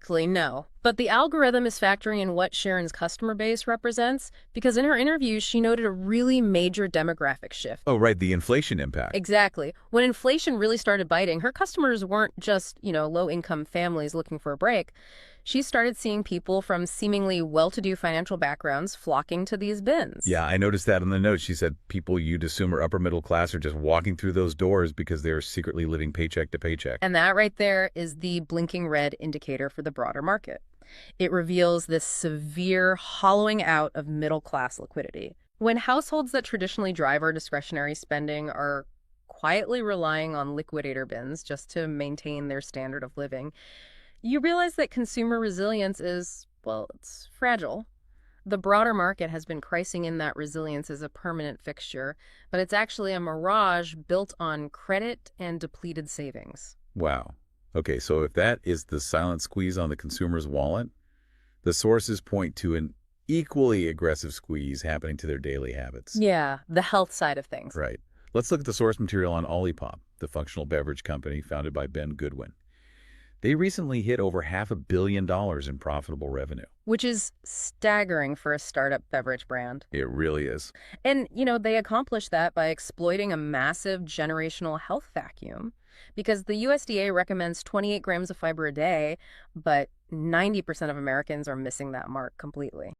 exactly, no. But the algorithm is factoring in what Sharon's customer base represents, because in her interviews, she noted a really major demographic shift. Oh, right, the inflation impact. Exactly. When inflation really started biting, her customers weren't just, low-income families looking for a break. She started seeing people from seemingly well-to-do financial backgrounds flocking to these bins. Yeah, I noticed that in the notes. She said people you'd assume are upper middle class are just walking through those doors because they're secretly living paycheck to paycheck. And that right there is the blinking red indicator for the broader market. It reveals this severe hollowing out of middle-class liquidity. When households that traditionally drive our discretionary spending are quietly relying on liquidator bins just to maintain their standard of living, you realize that consumer resilience is, well, it's fragile. The broader market has been pricing in that resilience as a permanent fixture, but it's actually a mirage built on credit and depleted savings. Wow. Okay, so if that is the silent squeeze on the consumer's wallet, the sources point to an equally aggressive squeeze happening to their daily habits. Yeah, the health side of things. Right. Let's look at the source material on Olipop, the functional beverage company founded by Ben Goodwin. They recently hit over $500 million in profitable revenue. Which is staggering for a startup beverage brand. It really is. And, they accomplished that by exploiting a massive generational health vacuum because the USDA recommends 28 grams of fiber a day, but 90% of Americans are missing that mark completely.